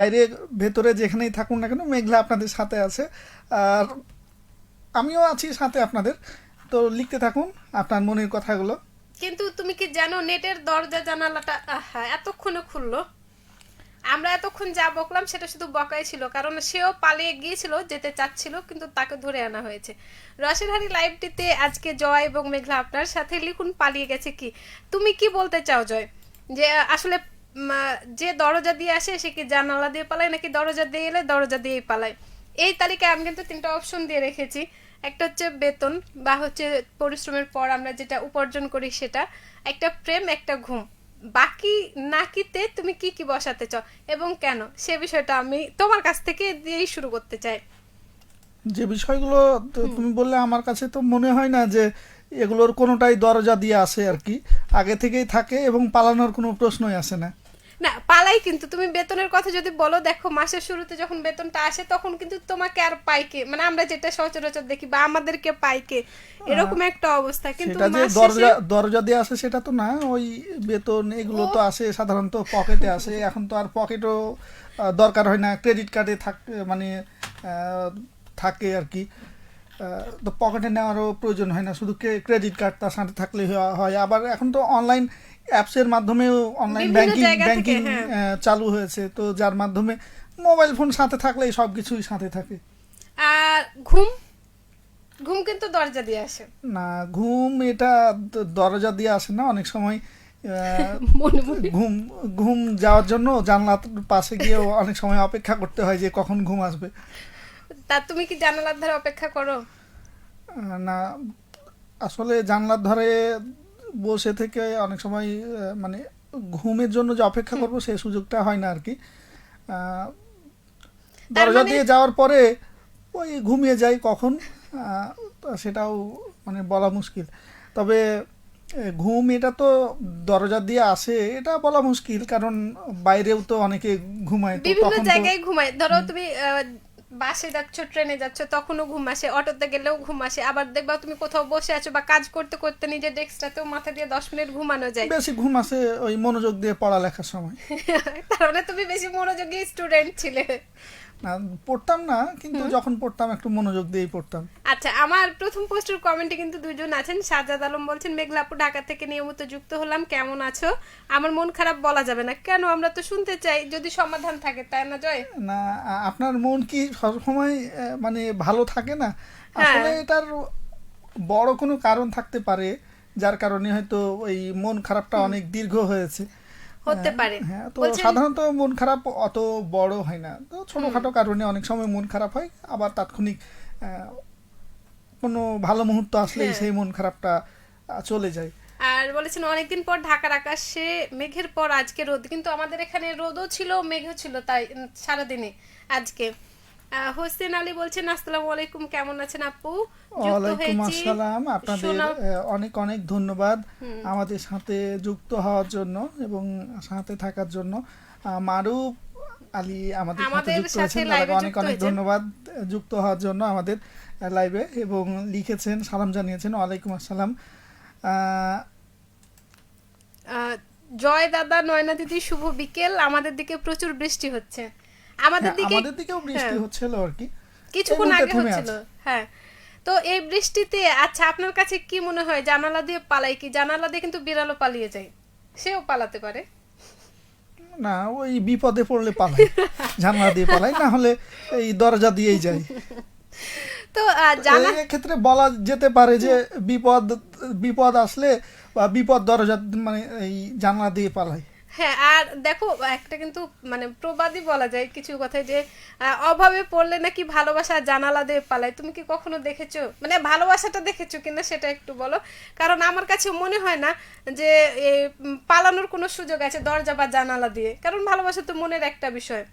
বাইরে ভেতরে যেখানেই থাকুন না কেন মেঘলা আপনাদের সাথে আছে। আর আমিও আছি সাথে আপনাদের। তো লিখতে থাকুন আপনার মনের কথাগুলো। কিন্তু তুমি কি জানো নেটের দরজা জানালাটা এতক্ষণে খুললো? আমরা এতক্ষণ যা বকলাম সেটা শুধু বকাই ছিল, কারণ সেও পালিয়ে গিয়েছিল, যেতে চাচ্ছিল কিন্তু তাকে ধরে আনা হয়েছে। রসের হাড়ি লাইভটিতে আজকে জয় এবং মেঘলা আপনার সাথে লিখুন পালিয়ে গেছে কি। তুমি কি বলতে চাও জয়, যে আসলে যে দরজা দিয়ে আসে সে কি জানালা দিয়ে পালায় নাকি দরজা দিয়ে এলে দরজা দিয়েই পালায়? এই তালিকায় আমি কিন্তু তিনটা অপশন দিয়ে রেখেছি। একটা হচ্ছে বেতন বা হচ্ছে পরিশ্রমের পর আমরা যেটা উপার্জন করি সেটা, একটা প্রেম, একটা ঘুম। বাকি নাকিতে তুমি কি কি বসাতে চাও এবং কেন, সে বিষয়টা আমি তোমার কাছ থেকে দিয়েই শুরু করতে চাই। যে বিষয়গুলো তুমি বললে আমার কাছে তো মনে হয় না যে এগুলোর কোনোটাই দরজা দিয়ে আসে আর কি। আগে থেকেই থাকে এবং পালানোর কোনো প্রশ্নই আসে না। না পালাই, কিন্তু তুমি বেতনের কথা যদি বলো, দেখো মাসের শুরুতে যখন বেতনটা আসে তখন কিন্তু তোমাকে আর পাইকে, মানে আমরা যেটা সচরাচর দেখি বা আমাদেরকে পাইকে, আহ, এরকম একটা অবস্থা, কিন্তু সেটা যে মাস শেষে দরজা দরজা দিয়ে আসে সেটা তো না। ওই বেতন এগুলো তো ও আসে সাধারণত পকেটে আসে। এখন তো আর পকেটও দরকার হয় না, ক্রেডিট কার্ডে মানে আহ, থাকে আর কি। তো পকেটে নেওয়ারও প্রয়োজন হয় না, শুধু ক্রেডিট কার্ড তার সাথে থাকলে হয়। আবার এখন তো অনলাইন অ্যাপসের মাধ্যমেও অনলাইন বিভিন্ন ব্যাংকিং জায়গা থেকে, ব্যাংকিং হ্যাঁ। চালু হয়েছে, তো যার মাধ্যমে মোবাইল ফোন সাথে থাকলেই সব কিছুই সাথে থাকে। আর ঘুম, ঘুম কিন্তু দরজা দিয়ে আসে। না, ঘুম এটা দরজা দিয়ে আসে না অনেক সময়। আহ, মনে মনে ঘুম ঘুম যাওয়ার জন্য জানলার পাশে গিয়েও অনেক সময় অপেক্ষা করতে হয় যে কখন ঘুম আসবে। তা তুমি কি জানালার ধারে অপেক্ষা করো? না, আসলে জানলার ধারে বসে থেকে অনেক সময় মানে ঘুমের জন্য যে অপেক্ষা হুম। করব সেই সুযোগটা হয় না আর কি। আহ, তার দরজা মানে দিয়ে যাওয়ার পরে ওই ঘুমিয়ে যাই কখন, তো সেটাও মানে বলা মুশকিল। তবে ঘুম এটা তো দরজা দিয়ে আসে এটা বলা মুশকিল, কারণ বাইরেও তো অনেকে ঘুমায়, তো বিভিন্ন তখন তো জায়গায় ঘুমায়, ধরো তুমি বাসে যাচ্ছ, ট্রেনে যাচ্ছ, তখনও ঘুম আসে, অটোতে গেলেও ঘুম আসে, আবার দেখবা তুমি কোথাও বসে আছো বা কাজ করতে করতে নিজের ডেস্কটাতেও মাথা দিয়ে 10 মিনিট ঘুমানো যায়। বেশি ঘুম আসে ওই মনোযোগ দিয়ে পড়ালেখার সময়। তার মানে তুমি বেশি মনোযোগী স্টুডেন্ট ছিলে। না, পড়তাম না, কিন্তু হুম। যখন পড়তাম একটু মনোযোগ দিয়েই পড়তাম। আচ্ছা, আমার প্রথম পোস্টের কমেন্টে কিন্তু দুজন আছেন। সাজ্জাদ আলম বলছেন, মেঘলা আপু ঢাকা থেকে নিয়মিত যুক্ত হলাম, কেমন আছো? আমার মন খারাপ বলা যাবে না কেন, আমরা তো শুনতে চাই যদি সমাধান থাকে, তাই না জয়? না, আপনার মন কি সবসময় মানে ভালো থাকে না? হ্যাঁ, আসলে এটার বড় কোনো কারণ থাকতে পারে, যার কারণে হয়তো ওই মন খারাপটা হুম, অনেক দীর্ঘ হয়েছে। হতে পারে। হ্যাঁ, তো বলছেন সাধারণত মন খারাপ অত বড় হয় না, তো হুম। ছোটখাটো কারণে অনেক সময় মন খারাপ হয়, আবার তাৎক্ষণিক আহ, কোনো ভালো মুহূর্ত আসলেই হ্যাঁ, সেই মন খারাপটা চলে যায়। আর বলেছেন অনেকদিন পর ঢাকার আকাশে মেঘের পর আজকে রোদ, কিন্তু আমাদের এখানে রোদও ছিল মেঘও ছিল, তাই সারাদিনে আজকে। হোসেন আলী বলছেন, আসসালামু আলাইকুম, কেমন আছেন আপু? যুক্ত ওয়ালাইকুম হয়েছি। আসসালাম, আপনাদের সোনা। অনেক অনেক ধন্যবাদ হুম। আমাদের সাথে যুক্ত হওয়ার জন্য এবং সাথে থাকার জন্য। মারুফ আলী আমাদের সাথে আমাদের যুক্ত সাথে হয়েছেন, তাদেরকে লাইভে অনেক যুক্ত অনেক হয়েছেন। ধন্যবাদ যুক্ত হওয়ার জন্য আমাদের লাইভে, এবং লিখেছেন, সালাম জানিয়েছেন। ওয়ালাইকুম আসসালাম। আহ, আহ, জয় দাদা, নয়না দিদি, শুভ বিকেল। আমাদের দিকে প্রচুর বৃষ্টি হচ্ছে, আমাদের হ্যাঁ, দিকে। আমাদের দিকেও বৃষ্টি হ্যাঁ, হচ্ছিল আর কি, এই কিছুক্ষণ মুহূর্তে আগে থেমে হচ্ছিল। আছে। হ্যাঁ। তো এই বৃষ্টিতে আচ্ছা আপনার কাছে কি মনে হয়, জানালা দিয়ে পালাই কি? জানালা দিয়ে কিন্তু বিড়ালও পালিয়ে যায়, সেও পালাতে পারে। না, ওই বিপদে পড়লে পালাই, জানলা দিয়ে পালাই, না হলে এই দরজা দিয়েই যাই। তো তো জানা এক্ষেত্রে বলা যেতে পারে যে বিপদ বিপদ আসলে বা বিপদ দরজা মানে এই জানলা দিয়ে পালাই। হ্যাঁ, আর দেখো একটা কিন্তু মানে প্রবাদই বলা যায় কিছু কথায় যে অভাবে পড়লে নাকি ভালোবাসা জানালা দিয়ে পালায়। তুমি কি কখনো দেখেছো, মানে ভালোবাসাটা দেখেছো কিনা সেটা একটু বলো। কারণ আমার কাছে মনে হয় না যে পালানোর কোনো সুযোগ আছে দরজা বা জানালা দিয়ে, কারণ ভালোবাসা তো মনের একটা বিষয়।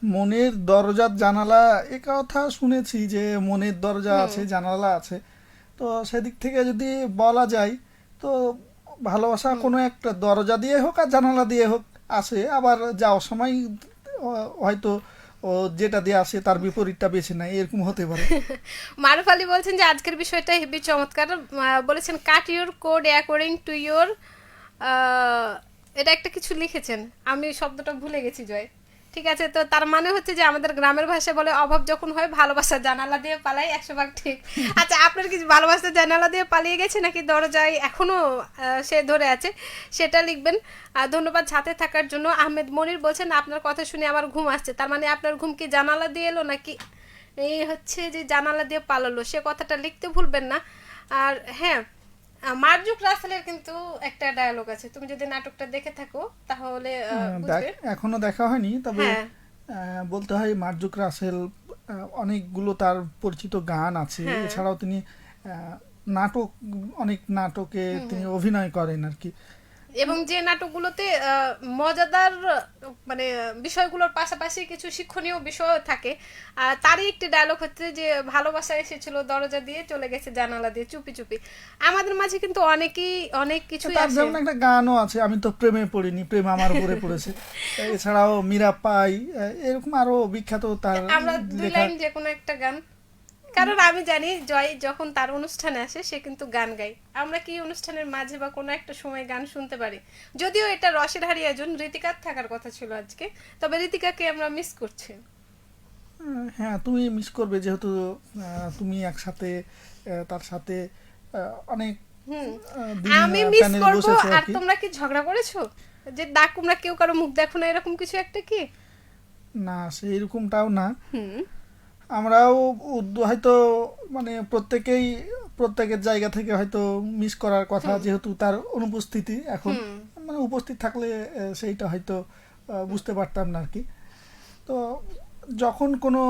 মনের দরজার জানালা, এ কথা শুনেছি যে মনের দরজা হুম। আছে, জানালা আছে। তো সেদিক থেকে যদি বলা যায়, তো ভালোবাসা হুম। কোনো একটা দরজা দিয়ে হোক আর জানালা দিয়ে হোক আসে, আবার যাওয়ার সময় হয়তো ও যেটা দিয়ে আসে তার বিপরীতটা বেছে নেয়, এরকম হতে পারে। মারুফ আলী বলছেন যে আজকের বিষয়টা হেবি চমৎকার। বলেছেন cut your code according to your, এটা একটা কিছু লিখেছেন, আমি শব্দটা ভুলে গেছি জয়। ঠিক আছে, তো তার মানে হচ্ছে যে আমাদের গ্রামের ভাষায় বলে অভাব যখন হয় ভালোবাসা জানালা দিয়ে পালাই, 100 ভাগ ঠিক। আচ্ছা, আপনার কি ভালোবাসা জানালা দিয়ে পালিয়ে গেছে নাকি দরজায় এখনো সে ধরে আছে, সেটা লিখবেন। ধন্যবাদ সাথে থাকার জন্য। আহমেদ মনির বলছেন আপনার কথা শুনে আমার ঘুম আসছে, তার মানে আপনার ঘুম কি জানালা দিয়ে এলো নাকি এই হচ্ছে যে জানালা দিয়ে পালালো, সে কথাটা লিখতে ভুলবেন না। আর হ্যাঁ, মার্জুক রাসেলের কিন্তু একটা ডায়লগ আছে, তুমি যদি নাটকটা দেখে থাকো তাহলে বুঝবে। এখনো দেখা হয়নি, তবে হ্যাঁ, বলতে হয় মার্জুক রাসেল অনেকগুলো তার পরিচিত গান আছে, হ্যাঁ। এছাড়াও তিনি নাটক, অনেক নাটকে তিনি অভিনয় করেন আর কি। এবং যে নাটকগুলোতে মজাদার মানে বিষয়গুলোর পাশাপাশি কিছু শিক্ষণীয় বিষয় থাকে, তারই একটি ডায়লগ হচ্ছে যে ভালোবাসা এসেছিল দরজা দিয়ে চলে গেছে জানালা দিয়ে চুপি চুপি। আমাদের মাঝে কিন্তু অনেকেই অনেক কিছু তার আছে। যেমন একটা গানও আছে, আমি তো প্রেমে পড়িনি, প্রেম আমার উপরে পড়েছে। এছাড়াও মীরা পাই, এরকম আরো বিখ্যাত তার আমরা দুই লেখা। লাইন যে কোনো একটা গান, কারণ আমি জানি জয় যখন তার অনুষ্ঠানে আসে সে কিন্তু গান গায়। আমরা কি অনুষ্ঠানের মাঝে বা কোনো একটা সময় গান শুনতে পারি? যদিও এটা রসের হারি একজন ঋতিকার থাকার কথা ছিল আজকে, তবে ঋতিকাকে আমরা মিস করছি। হ্যাঁ, তুমি মিস করবে, যেহেতু তুমি একসাথে তার সাথে অনেক হুম, দিন আমি মিস প্যানেলে করবো। বসেছো আর আর কি। তোমরা কি ঝগড়া করেছো যে ডাক তোমরা কেউ কারো মুখ দেখো না, এরকম কিছু একটা কি? না, সেইরকমটাও না। হুম, আমরাও হয়তো মানে প্রত্যেকের জায়গা থেকে হয়তো মিস করার কথা, যেহেতু তার অনুপস্থিতি এখন, হুম। মানে উপস্থিত থাকলে সেইটা হয়তো বুঝতে পারতাম না আর কি। তো যখন কোনো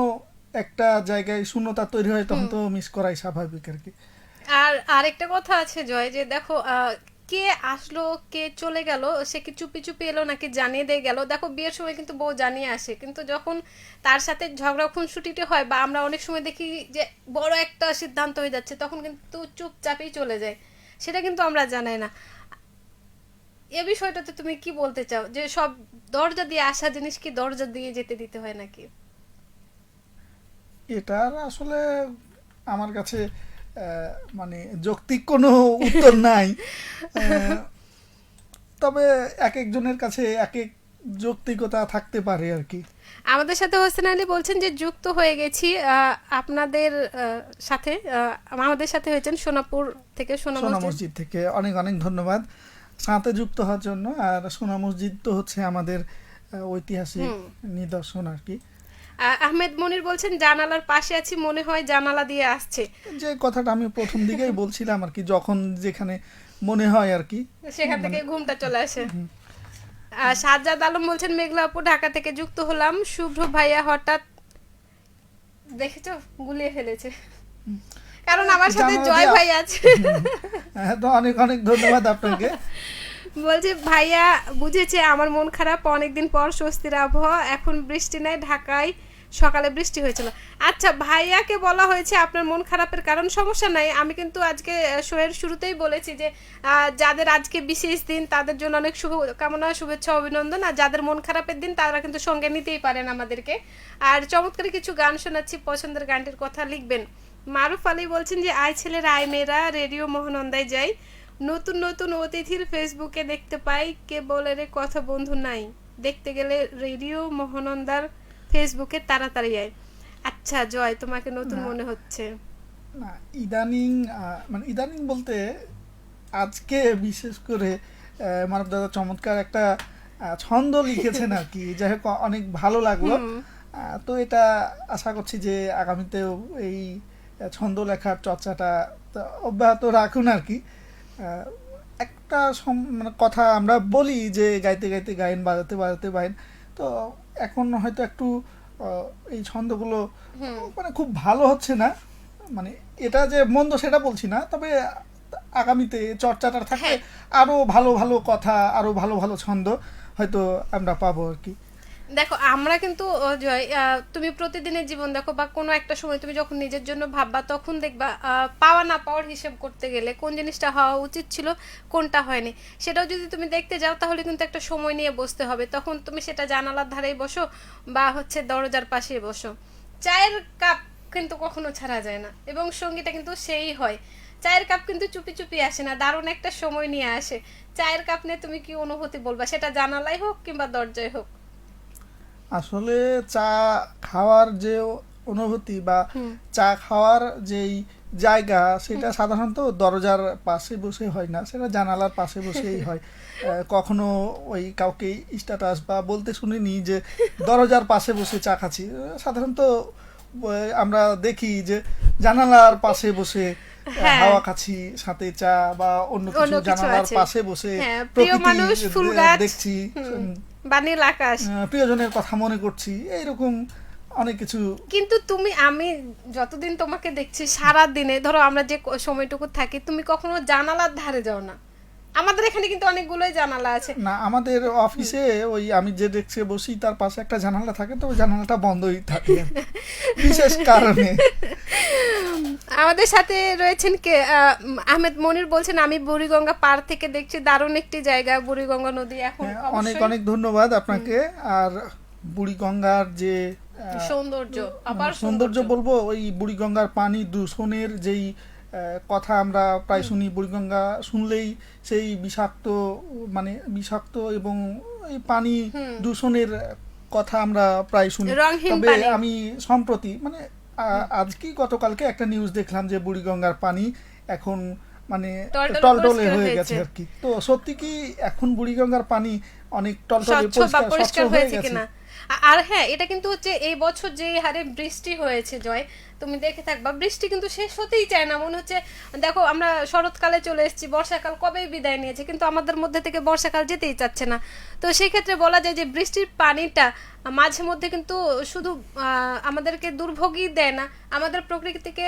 একটা জায়গায় শূন্যতা তৈরি হয় তখন তো মিস করাই স্বাভাবিক আর কি। আর আরেকটা কথা আছে জয়, যে দেখো কে আসলো কে চলে গেল, সে কি চুপি চুপি এলো নাকি জানিয়ে দিয়ে গেল। দেখো বিয়ের সময় কিন্তু বউ জানিয়ে আসে, কিন্তু যখন তার সাথে ঝগড়া খুনসুটিতে হয় বা আমরা অনেক সময় দেখি যে বড় একটা সিদ্ধান্ত হয়ে যাচ্ছে, তখন কিন্তু চুপচাপই চলে যায়, সেটা কিন্তু আমরা জানাই না। এ বিষয়টাতে তুমি কি বলতে চাও, যে সব দরজা দিয়ে আসা জিনিস কি দরজা দিয়ে যেতে দিতে হয় নাকি? এটার আসলে আমার কাছে মানে যৌক্তিক কোনো উত্তর নাই। আহ, তবে এক একজনের কাছে এক এক যৌক্তিকতা থাকতে পারে আর কি। আমাদের সাথে হোসেন আলী বলছেন যে যুক্ত হয়ে গেছি আপনাদের সাথে, আমাদের সাথে হয়েছেন সোনাপুর থেকে, সোনা সোনা মসজিদ। মসজিদ থেকে অনেক অনেক ধন্যবাদ সাথে যুক্ত হওয়ার জন্য। আর সোনা মসজিদ তো হচ্ছে আমাদের ঐতিহাসিক নিদর্শন আর কি। আহমেদ মনির বলছেন জানালার পাশে আছি, মনে হয় জানালা দিয়ে আসছে। যে কথাটা আমি প্রথম দিকেই বলছিলাম আর কি, যখন যেখানে মনে হয় আর কি। সেখান থেকে ঘুমটা চলে আসে। সাজ্জাদ আলম বলছেন মেঘলা আপু ঢাকা থেকে যুক্ত হলাম, শুভ্র ভাইয়া হঠাৎ দেখেছো গুলিয়ে ফেলেছে, কারণ আমার সাথে জানালা জয় দিয়ে ভাই আছে। হ্যাঁ, তো অনেক অনেক ধন্যবাদ আপনাকে। বলছে ভাইয়া বুঝেছে আমার মন খারাপ, অনেকদিন পর স্বস্তির আবহাওয়া, এখন বৃষ্টি নাই, ঢাকায় সকালে বৃষ্টি হয়েছিল। আচ্ছা, ভাইয়াকে বলা হয়েছে আপনার মন খারাপের কারণ, সমস্যা নাই। আমি কিন্তু আজকে শোয়ের শুরুতেই বলেছি যে যাদের আজকে বিশেষ দিন তাদের জন্য অনেক শুভকামনা, শুভেচ্ছা, অভিনন্দন। আর যাদের মন খারাপের দিন তারা কিন্তু সঙ্গে নিতেই পারেন আমাদেরকে। আর চমৎকার কিছু গান শোনাচ্ছি, পছন্দের গানটির কথা লিখবেন। মারুফ আলী বলছেন যে আয় ছেলের আয় মেয়েরা রেডিও মহানন্দায় যাই, নতুন নতুন অতিথির ফেসবুকে দেখতে পাই, কে বলে রে কথা বন্ধু নাই, দেখতে গেলে রেডিও মহানন্দার ফেসবুকে তাড়াতাড়ি আয়। আচ্ছা জয়, তোমাকে নতুন না। মনে হচ্ছে? না, ইদানিং মানে ইদানিং বলতে আজকে বিশেষ করে মানব দাদা চমৎকার একটা ছন্দ লিখেছেন আর কি, যাই হোক অনেক ভালো লাগলো। তো এটা আশা করছি যে আগামীতেও এই ছন্দ লেখার চর্চাটা অব্যাহত রাখুন আর কি। একটা মানে কথা আমরা বলি যে গাইতে গাইতে গায়েন, বাজাতে বাজাতে বাইন। তো এখন হয়তো একটু এই ছন্দগুলো মানে খুব ভালো হচ্ছে না, মানে এটা যে মন্দ সেটা বলছি না, তবে আগামীতে চর্চাটা থাকলে আরো ভালো ভালো কথা, আরো ভালো ভালো ছন্দ হয়তো আমরা পাবো আর কি। দেখো আমরা কিন্তু জয়, তুমি প্রতিদিনের জীবন দেখো বা কোনো একটা সময় তুমি যখন নিজের জন্য ভাববা, তখন দেখবা পাওয়া না পাওয়ার হিসেব করতে গেলে কোন জিনিসটা হওয়া উচিত ছিল, কোনটা হয়নি, সেটাও যদি তুমি দেখতে যাও তাহলে কিন্তু একটা সময় নিয়ে বসতে হবে। তখন তুমি সেটা জানালার ধারেই বসো বা হচ্ছে দরজার পাশে বসো, চায়ের কাপ কিন্তু কখনো ছাড়া যায় না, এবং সঙ্গীটা কিন্তু সেই হয়। চায়ের কাপ কিন্তু চুপি চুপি আসে না, দারুণ একটা সময় নিয়ে আসে। চায়ের কাপ নিয়ে তুমি কি অনুভূতি বলবা, সেটা জানালাই হোক কিংবা দরজায় হোক? আসলে চা খাওয়ার যে অনুভূতি বা চা খাওয়ার যেই জায়গা সেটা সাধারণত দরজার পাশে বসে হয় না, সেটা জানালার পাশে বসেই হয়। কখনো ওই কাউকে স্ট্যাটাস বা বলতে শুনিনি যে দরজার পাশে বসে চা খাচ্ছি। সাধারণত আমরা দেখি যে জানালার পাশে বসে হ্যাঁ হাওয়া খাচ্ছি, সাথে চা বা অন্য অন্য কিছু, কিছু জানালার আছে। পাশে বসে হ্যাঁ, প্রিয় প্রকৃতি মানুষ, ফুল গাছ, দেখছি, বা নীল আকাশ। প্রিয়জনের কথা মনে করছি, এইরকম অনেক কিছু। কিন্তু আমি যতদিন তোমাকে দেখছি সারা দিনে, ধরো আমরা যে সময়টুকু থাকি, তুমি কখনো জানালার ধারে যাও না। আমাদের এখানে কিন্তু অনেকগুলোই জানালা আছে। না, আমাদের অফিসে ওই আমি যে ডেস্কে বসি তার পাশে একটা জানালা থাকে, তো ওই জানালাটা বন্ধই থাকে বিশেষ কারণে। আমাদের সাথে রয়েছেন কে, আহমেদ মনির বলছেন আমি বুড়িগঙ্গা পার থেকে দেখছি, দারুণ একটি জায়গা বুড়িগঙ্গা নদী। এখন অনেক অবশ্যই অনেক ধন্যবাদ আপনাকে। আর বুড়িগঙ্গার যে সৌন্দর্য, আবার সৌন্দর্য বলবো, ওই বুড়িগঙ্গার পানি দূষণের যেই কথা আমরা প্রায় শুনি, বুড়িগঙ্গা শুনলেই সেই বিষাক্ত, মানে বিষাক্ত এবং এই পানি দূষণের কথা আমরা প্রায় শুনি। রংহীন তবে পানি। আমি সম্প্রতি মানে আজকেই গতকালকে একটা নিউজ দেখলাম যে বুড়িগঙ্গার পানি এখন মানে টলটলে টলটলে পরিষ্কার হয়ে হয়েছে। গেছে আর কি। তো সত্যি কি এখন বুড়িগঙ্গার পানি অনেক টলটলে স্বচ্ছ বা পরিষ্কার পরিষ্কার হয়ে হয়েছে গেছে? কিনা। আর হ্যাঁ, এটা কিন্তু হচ্ছে এই বছর যে হারে বৃষ্টি হয়েছে জয়, তুমি দেখে থাকবা বৃষ্টি কিন্তু শেষ হতেই চায় না। মনে হচ্ছে দেখো আমরা শরৎকালে চলে এসেছি, বর্ষাকাল কবেই বিদায় নিয়েছে, কিন্তু আমাদের মধ্যে থেকে বর্ষাকাল যেতেই চাচ্ছে না। তো সেই ক্ষেত্রে বলা যায় যে বৃষ্টির পানিটা মাঝে মধ্যে কিন্তু শুধু আমাদেরকে দুর্ভোগই দেয় না, আমাদের প্রকৃতিকে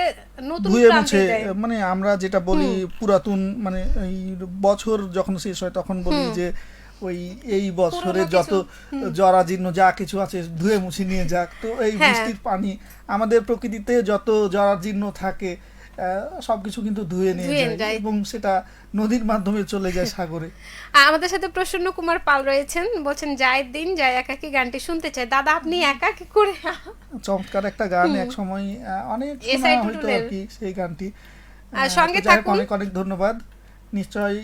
নতুন ধুয়ে প্রাণ মুছে, দেয়। মানে আমরা যেটা বলি পুরাতন, মানে এই বছর যখন শেষ হয় তখন বলি যে ওই এই বছরে পুরনো যত কিছু, জরাজীর্ণ যা কিছু আছে ধুয়ে মুছে নিয়ে যাক। তো এই হ্যাঁ। বৃষ্টির পানি আমাদের প্রকৃতিতে যত জরাজীর্ণ থাকে সবকিছু কিন্তু ধুয়ে নিয়ে ধুয়ে যায় যায়। এবং সেটা নদীর মাধ্যমে চলে যায় সাগরে। আমাদের সাথে প্রসন্ন কুমার পাল রয়েছেন, বলছেন যায় দিন যায় একাকি গানটি শুনতে চাই। দাদা আপনি একা কি করে? চমৎকার একটা গান, এক সময় অনেক শোনা এসআই হয়তো টুটুলের। আর কি সেই গানটি। আর সঙ্গে তো যাই হোক, থাকুন। অনেক অনেক ধন্যবাদ। নিশ্চয়ই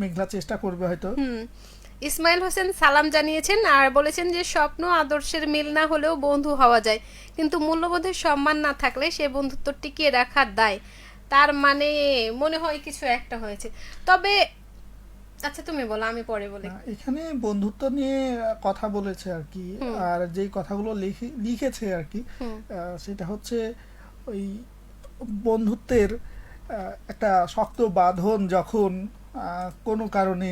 মেঘলা চেষ্টা করবে হয়তো। ইসমাইল হোসেন সালাম জানিয়েছেন আর বলেছেন যে স্বপ্ন আদর্শের মিল না হলেও বন্ধু হওয়া যায়, কিন্তু মূল্যবোধের সম্মান না থাকলে সে বন্ধুত্ব টিকিয়ে রাখার দায়। তার মানে মনে হয় কিছু একটা হয়েছে। তবে আচ্ছা তুমি বলো, আমি পরে বলি। এখানে বন্ধুত্ব নিয়ে কথা বলেছে আর কি। আর যেই কথাগুলো লিখেছে আর কি, সেটা হচ্ছে ওই বন্ধুত্বের একটা শক্ত বাঁধন যখন কোনো কারণে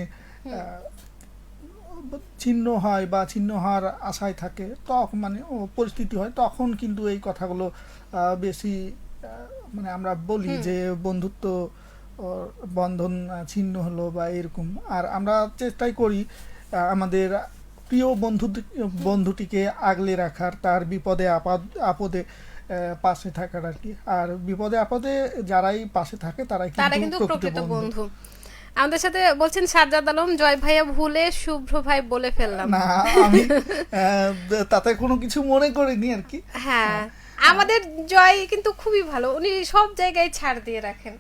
ছিন্ন হয় বা ছিন্ন হওয়ার আশায় থাকে, তখন মানে পরিস্থিতি হয়, তখন কিন্তু এই কথাগুলো বেশি মানে আমরা বলি যে বন্ধুত্ব বন্ধন ছিন্ন হলো বা এরকম। আর আমরা চেষ্টাই করি আমাদের প্রিয় বন্ধুটিকে আগলে রাখার, তার বিপদে আপদে পাশে থাকার আর কি। আর বিপদে আপদে যারাই পাশে থাকে তারাই কিন্তু কিন্তু প্রকৃত প্রকৃত বন্ধু। বন্ধু। আমাদের সাথে বলছেন সাজ্জাদ আলম, জয় ভাইয়া ভুলে শুভ্র ভাই বলে ফেললাম। না, আমি তাতে কোনো কিছু মনে করিনি আর কি। হ্যাঁ, আমাদের জয় কিন্তু খুবই ভালো, উনি সব জায়গায় ছাড় দিয়ে রাখেন।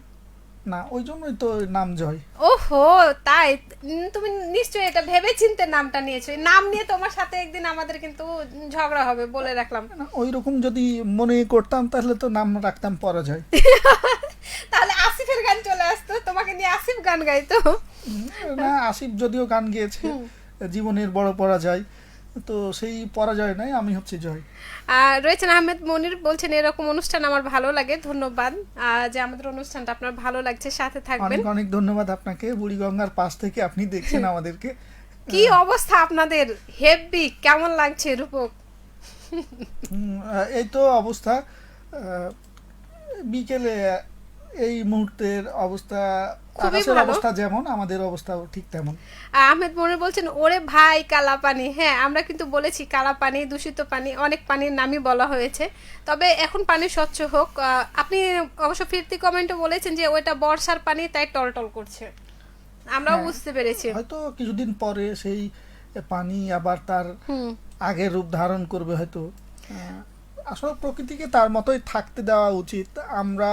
না, ওই জন্যই তো নাম জয়। ওহো, তাই? তুমি নিশ্চয়ই এটা ভেবে চিন্তে নামটা নিয়েছো। এই নাম নিয়ে তোমার সাথে একদিন আমাদের কিন্তু ঝগড়া হবে, বলে রাখলাম। না, ওই রকম যদি মনে করতাম তাহলে তো নাম রাখতাম পরাজয়। তাহলে আসিফের গান চলে আসতো, তোমাকে নিয়ে আসিফ গান গাইতো। না, আসিফ যদিও গান গেয়েছে জীবনের বড় পরাজয়, তো সেই পরাজয় নয়, আমি হচ্ছে জয়। আর রয়েছেন আহমেদ মনির, বলছেন এরকম অনুষ্ঠান আমার ভালো লাগে, ধন্যবাদ যে আমাদের অনুষ্ঠানটা আপনার ভালো লাগছে, সাথে থাকবেন। অনেক অনেক ধন্যবাদ আপনাকে, বুড়িগঙ্গার পাশ থেকে আপনি দেখছেন আমাদেরকে। কি অবস্থা আপনাদের? হেভি, কেমন লাগছে রূপক? এই তো অবস্থা বিকেলে, এই মুহূর্তের অবস্থা, খুবই আকাশের ভালো। অবস্থা যেমন আমাদের অবস্থাও ঠিক তেমন। আহমেদ মনির বলছেন ওরে ভাই কালা পানি। হ্যাঁ, আমরা কিন্তু বলেছি কালা পানি, দূষিত পানি, অনেক পানির নামই বলা হয়েছে। তবে এখন পানি স্বচ্ছ হোক। আপনি অবশ্য ফিরতি কমেন্টে বলেছেন যে ওইটা বর্ষার পানি, তাই টলটল করছে। আমরাও বুঝতে পেরেছি। হয়তো কিছুদিন পরে সেই পানি আবার তার আগের রূপ ধারণ করবে হয়তো। আসলে প্রকৃতিকে তার মতোই থাকতে দেওয়া উচিত। আমরা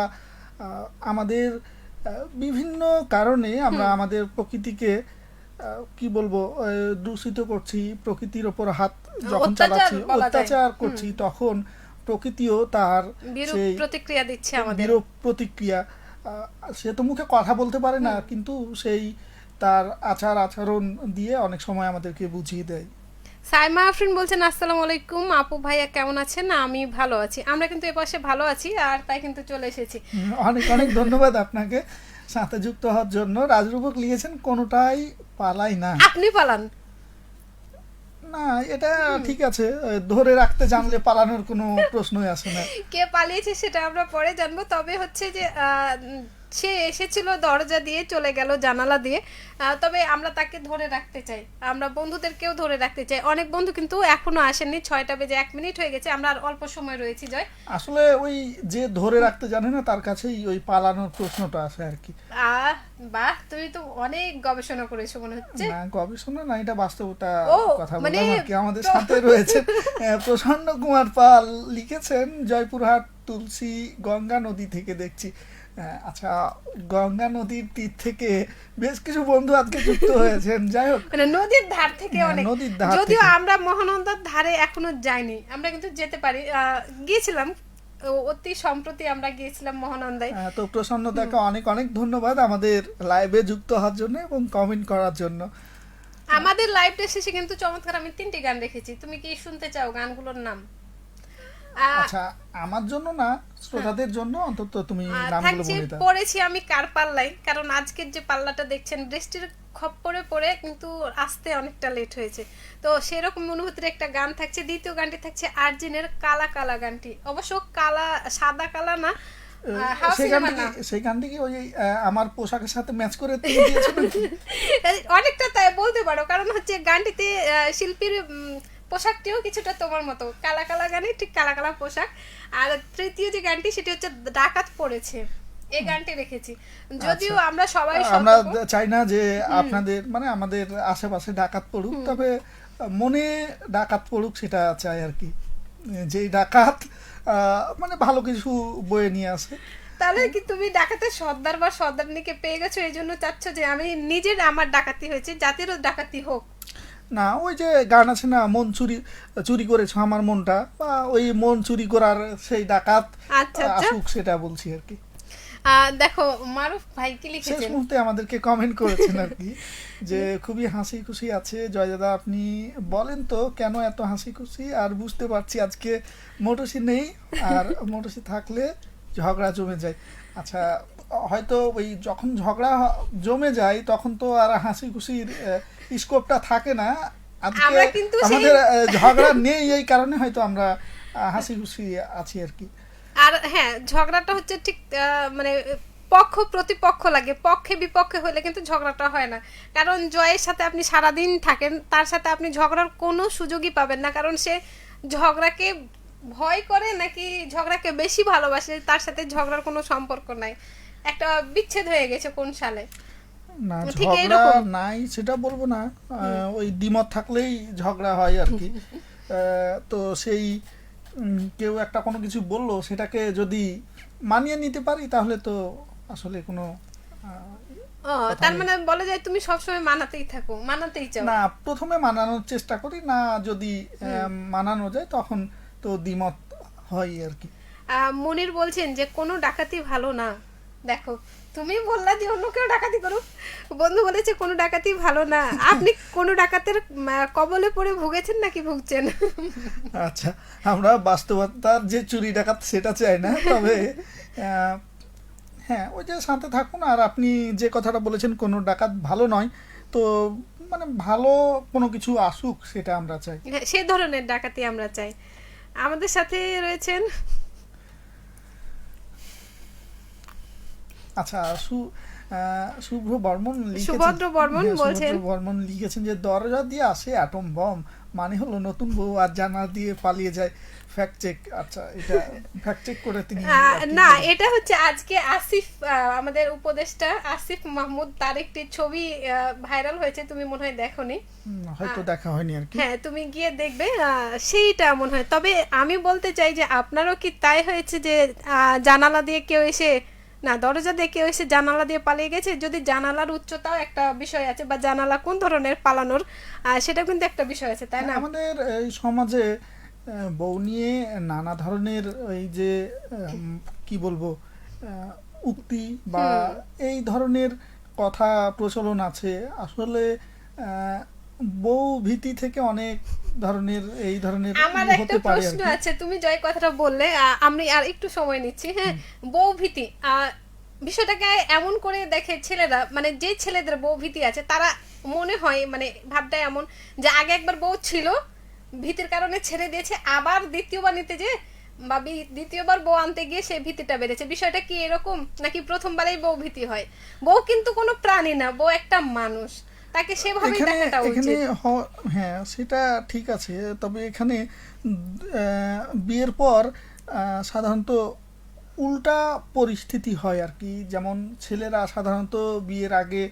আমাদের বিভিন্ন কারণে আমরা আমাদের প্রকৃতিকে কি বলবো, দূষিত করছি, প্রকৃতির ওপর হাত যখন অত্যাচার চালাচ্ছি, বলা যায়। অত্যাচার করছি, তখন প্রকৃতিও তার বিরূপ সেই প্রতিক্রিয়া দিচ্ছে আমাদের। বিরূপ প্রতিক্রিয়া, সে তো মুখে কথা বলতে পারে না, কিন্তু সেই তার আচার আচরণ দিয়ে অনেক সময় আমাদেরকে বুঝিয়ে দেয়। সাইমা আফরিন বলছেন আসসালামু আলাইকুম আপু ভাইয়া কেমন আছেন? আমি ভালো আছি। আমরা কিন্তু এপাশে ভালো আছি, আর তাই কিন্তু চলে এসেছি। অনেক অনেক ধন্যবাদ আপনাকে সাথে যুক্ত হওয়ার জন্য। রাজরূপক লিখেছেন কোনোটাই পালাই না। আপনি পালান। না, এটা ঠিক আছে, ধরে রাখতে জানলে পালানোর কোনো প্রশ্নই আসে না। কে পালিয়েছে সেটা আমরা পরে জানবো। তবে হচ্ছে যে সে এসেছিল দরজা দিয়ে, চলে গেল জানালা দিয়ে। তবে আমরা তাকে ধরে রাখতে চাই, আমরা বন্ধুদেরকেও ধরে রাখতে চাই। অনেক বন্ধু কিন্তু এখনো আসেননি, 6টা বেজে 1 মিনিট হয়ে গেছে, আমরা আর অল্প সময় রয়েছি। জয়, আসলে ওই যে ধরে রাখতে জানে না তার কাছেই ওই পালানোর প্রশ্নটা আসে আর কি। আহ বাহ, তুমি তো অনেক গবেষণা করেছো মনে হচ্ছে। না গবেষণা না, এটা বাস্তবতা ও, কথা মানে বললাম আর কি। আমাদের সাথে রয়েছে প্রসন্ন কুমার পাল, লিখেছেন জয়পুরহাট তুলসী গঙ্গা নদী থেকে দেখছি। আচ্ছা, গঙ্গা নদীর তীর থেকে বেশ কিছু বন্ধু আজকে যুক্ত হয়েছেন। যাই হোক, মানে নদীর ধার থেকে হ্যাঁ, অনেক। নদীর ধার যদিও থেকে। আমরা মহানন্দার ধারে এখনো যাইনি, আমরা কিন্তু যেতে পারি। গিয়েছিলাম অতি সম্প্রতি, আমরা গিয়েছিলাম মহানন্দায়। তো প্রসন্নতাকে অনেক অনেক ধন্যবাদ আমাদের লাইভে যুক্ত হওয়ার জন্য এবং কমেন্ট করার জন্য। আমাদের লাইভটা শেষে কিন্তু চমৎকার আমি 3টি গান রেখেছি, তুমি কি শুনতে চাও গানগুলোর নাম? আচ্ছা, আমার জন্য না, শ্রোতাদের জন্য অন্তত তুমি নামগুলো থাকছে বলে দাও। পড়েছি আমি কার পাল্লাই, কারণ আজকের যে পাল্লাটা দেখছেন বৃষ্টির খপ্পরে পড়ে কিন্তু আসতে অনেকটা লেট হয়েছে। তো সেরকম অনুভূতির একটা গান থাকছে। দ্বিতীয় গানটি থাকছে আর্জিনের কালা কালা গানটি, অবশ্য কালা সাদা কালা না, হাওয়া সিনেমা না। সেই গানটি কি ওই আমার পোশাকের সাথে ম্যাচ করে তুমি দিয়েছো নাকি? অনেকটা তাই বলতে পারো, কারণ হচ্ছে গানটিতে শিল্পীর পোশাকটিও কিছুটা তোমার মতো কালা কালা গানে, ঠিক কালা কালা পোশাক। আর তৃতীয় যে গানটি সেটি হচ্ছে ডাকাত পড়েছে, এই গানটি রেখেছি। যদিও আমরা সবাই আমরা সতর্ক। চাই না যে আপনাদের মানে আমাদের আশেপাশে ডাকাত পড়ুক, তবে মনে ডাকাত পড়ুক সেটা চাই আর কি। যেই ডাকাত মানে ভালো কিছু বয়ে নিয়ে আসে। তাহলে কি তুমি ডাকাতের সর্দার বা সর্দারনিকে পেয়ে গেছো, এই জন্য চাচ্ছ যে আমি নিজের আমার ডাকাতি হয়েছে, জাতিরও ডাকাতি হোক? না, ওই যে গান আছে না, মন চুরি চুরি করেছো আমার মনটা, বা ওই মন চুরি করার সেই ডাকাত আচ্ছা আচ্ছা, আসুক সেটা বলছি আর কি। দেখো মারুফ ভাই কি শেষ লিখেছেন। মুহূর্তে আমাদেরকে কমেন্ট করেছেন আর কি, যে খুবই হাসি খুশি আছে জয় দাদা, আপনি বলেন তো কেন এত হাসি খুশি? আর বুঝতে পারছি আজকে মোটসি নেই, আর মোটসি থাকলে ঝগড়া জমে যায়। আচ্ছা, হয়তো ওই যখন ঝগড়া জমে যায় তখন তো আর হাসি খুশির স্কোপটা থাকে না। আজকে আমরা কিন্তু আমাদের ঝগড়া নেই, এই কারণে হয়তো আমরা হাসি খুশি আছি আর কি। আর হ্যাঁ, ঝগড়াটা হচ্ছে ঠিক মানে পক্ষ প্রতিপক্ষ লাগে, পক্ষে বিপক্ষে হলে কিন্তু ঝগড়াটা হয় না। কারণ জয়ের সাথে আপনি সারাদিন থাকেন, তার সাথে আপনি ঝগড়ার কোনো সুযোগই পাবেন না, কারণ সে ঝগড়াকে ভয় করে নাকি ঝগড়াকে বেশি ভালোবাসে, তার সাথে ঝগড়ার কোনো সম্পর্ক নাই, একটা বিচ্ছেদ হয়ে গেছে কোন সালে। না, ঠিক ঝগড়া এইরকম। নাই সেটা বলবো না, ওই দ্বিমত থাকলেই ঝগড়া হয় আর কি। তো সেই কেউ একটা কোনো কিছু বললো, সেটাকে যদি মানিয়ে নিতে পারি তাহলে তো আসলে কোনো ও, তার মানে বলা যায় তুমি সবসময় মানাতেই থাকো, মানাতেই চাও। না, প্রথমে মানানোর চেষ্টা করি, না যদি মানানো যায় তখন তো দ্বিমত হয় আর কি। মনির বলছেন যে কোনো ডাকাতি ভালো না। দেখো, তুমি বললা যে অন্য কেউ ডাকাতি করুক, বন্ধু বলেছে কোনো ডাকাতি ভালো না। আপনি কোনো ডাকাতের কবলে পড়ে ভুগেছেন নাকি ভুগছেন? আচ্ছা, আমরা বাস্তবতার যে চুরি ডাকাত সেটা চাই না, তবে হ্যাঁ, ওই যে সাথে থাকুন। আর আপনি যে কথাটা বলেছেন কোনো ডাকাত ভালো নয়, তো মানে ভালো কোনো কিছু আসুক সেটা আমরা চাই। হ্যাঁ, সে ধরনের ডাকাতি আমরা চাই। আমাদের সাথে রয়েছেন আচ্ছা, শুভ্র বর্মন লিখেছেন, সুভদ্র বর্মন বলছেন, সুভদ্র বর্মন লিখেছেন যে দরজা দিয়ে আসে অ্যাটম বম, মানে হলো নতুন বউ আর জানালা দিয়ে পালিয়ে যায়। Fact check. আচ্ছা, এটা ফ্যাক্ট চেক করে তিনি না, এটা হচ্ছে আজকে আসিফ, আমাদের উপদেষ্টা আসিফ মাহমুদ, তার একটি ছবি ভাইরাল হয়েছে, তুমি মনে হয় দেখোনি। হয়তো দেখা হয়নি আর কি। হ্যাঁ, তুমি গিয়ে দেখবে, সেইটা মনে হয়। তবে আমি বলতে চাই যে আপনারও কি তাই হয়েছে যে জানালা দিয়ে কেউ এসে না দরজা দিয়ে কেউ এসে জানালা দিয়ে পালিয়ে গেছে, যদি জানালার উচ্চতাও একটা বিষয় আছে, বা জানালা কোন ধরনের পালানোর সেটা কিন্তু একটা বিষয় আছে, তাই না? আমাদের এই সমাজে বউ নিয়ে নানা ধরনের এই যে কি বলবো উক্তি বা এই ধরনের কথা প্রচলন আছে। আসলে বউ ভীতি থেকে অনেক ধরনের এই ধরনের আমার একটা হতে পারে আর প্রশ্ন কি। আছে, তুমি জয় কথাটা বললে, আমি আর একটু সময় নিচ্ছি। হ্যাঁ, বউ ভীতি বিষয়টাকে এমন করে দেখে ছেলেরা, মানে যে ছেলেদের বউ ভীতি আছে তারা মনে হয় মানে ভাবটা এমন যে আগে একবার বউ ছিল, ভীতির কারণে ছেড়ে দিয়েছে, আবার দ্বিতীয়বার নিতে যে বা দ্বিতীয়বার বউ আনতে গিয়ে সেই ভীতিটা বেড়েছে। বিষয়টা কি এরকম, নাকি প্রথমবারেই বউ ভীতি হয়? বউ কিন্তু কোনো প্রাণী না, বউ একটা মানুষ, তাকে সেভাবেই দেখাটা এখানে উচিত। হ্যাঁ সেটা ঠিক আছে, তবে এখানে বিয়ের পর সাধারণত উল্টা পরিস্থিতি হয় আর কি। যেমন ছেলেরা সাধারণত বিয়ের আগে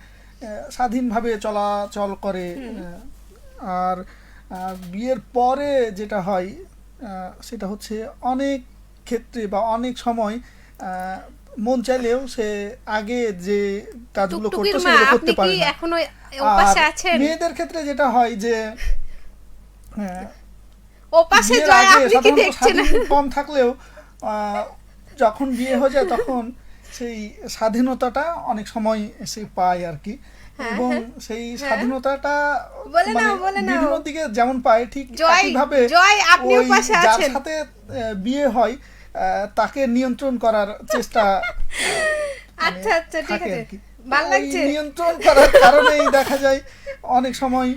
স্বাধীনভাবে চলাচল করে, আর বিয়ের পরে যেটা হয় সেটা হচ্ছে অনেক ক্ষেত্রে বা অনেক সময় মন চাইলেও সে আগে যে কাজগুলো করতো টুকটুকির মা, সেগুলো আপনি করতে কি পারে না। এখনো আর ওপাশে আছেন? মেয়েদের ক্ষেত্রে যেটা হয় যে ওপাশে বিয়ের জয়, আগে আপনি কি সাধারণত দেখছেন? স্বাধীন কম থাকলেও যখন বিয়ে হয়ে যায় তখন সেই স্বাধীনতাটা অনেক সময় সে পায় আর কি। এবং সেই স্বাধীনতাটা বলে মানে নাও, বলে নাও। বিভিন্ন দিকে যেমন পায় ঠিক জয়, একইভাবে জয়, আপনিও ওই পাশে যার আছেন। সাথে বিয়ে হয় তাকে নিয়ন্ত্রণ করার চেষ্টা আচ্ছা আচ্ছা, ঠিক থাকে আছে, আর কি। ভালো ওই লাগছে। নিয়ন্ত্রণ করার কারণেই দেখা যায় অনেক সময়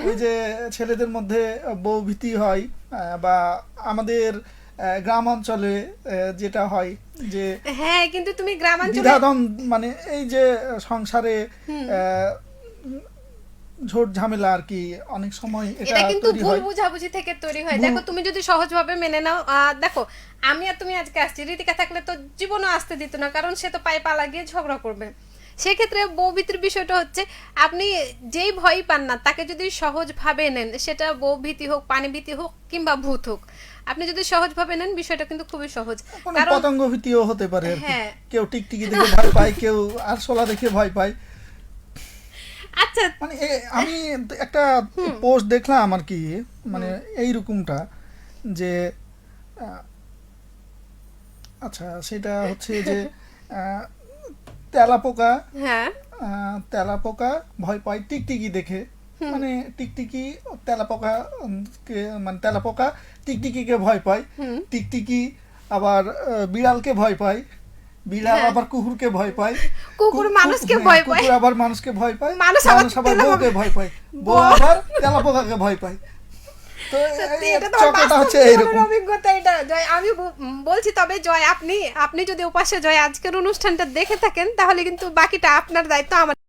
ওই যে ছেলেদের মধ্যে বউ ভীতি হয়, বা আমাদের গ্রাম অঞ্চলে যেটা হয় যে হ্যাঁ, কিন্তু তুমি গ্রামাঞ্চলে দ্বিধাদ্বন্দ্ব, মানে এই যে সংসারে ঝোট ঝামেলা আর কি, অনেক সময় এটা এটা কিন্তু তৈরি ভুল হয়। বুঝাবুঝি থেকে তৈরি হয়। দেখো তুমি যদি সহজভাবে মেনে নাও, দেখো আমি আর তুমি আজকে আসছি, রীতিকা থাকলে তো জীবনও আসতে দিত না, কারণ সে তো পায়ে পালা গিয়ে ঝগড়া করবে। সেক্ষেত্রে বউ ভীতির বিষয়টা হচ্ছে আপনি যেই ভয় পান না তাকে যদি সহজভাবে নেন, সেটা বউ ভীতি হোক, পানি ভীতি হোক, কিংবা ভূত হোক, আপনি যদি সহজভাবে নেন বিষয়টা কিন্তু খুবই সহজ। কোনো কারণ পতঙ্গ ভীতিও হতে পারে আর কি। হ্যাঁ। কেউ টিকটিকি দেখে ভয় পায়, কেউ আরশোলা দেখে ভয় পায়। আচ্ছা, মানে আমি একটা পোস্ট দেখলাম আর কি, মানে এইরকমটা যে আচ্ছা সেটা হচ্ছে যে তেলাপোকা হ্যাঁ, তেলাপোকা ভয় পায় টিকটিকি দেখে। মানে টিকটিকি তেলাপোকা মানে তেলাপোকা টিকটিকিকে ভয় পায়, টিকটিকি আবার বিড়ালকে ভয় পায়, বিড়াল আবার কুকুরকে ভয় পায়, কুকুর মানুষকে ভয় পায়, কুকুর আবার মানুষকে ভয় পায়, মানুষ আবার বউকে ভয় পায়, বউ আবার তেলাপোকাকে ভয় পায়। তো এটা তো চক্রটা হচ্ছে এইরকম। অভিজ্ঞতা। এটা জয়, আমি বলছি, তবে জয় আপনি যদি উপাসে জয় আজকের অনুষ্ঠানটা দেখে থাকেন তাহলে কিন্তু বাকিটা আপনার দায়িত্ব, আমার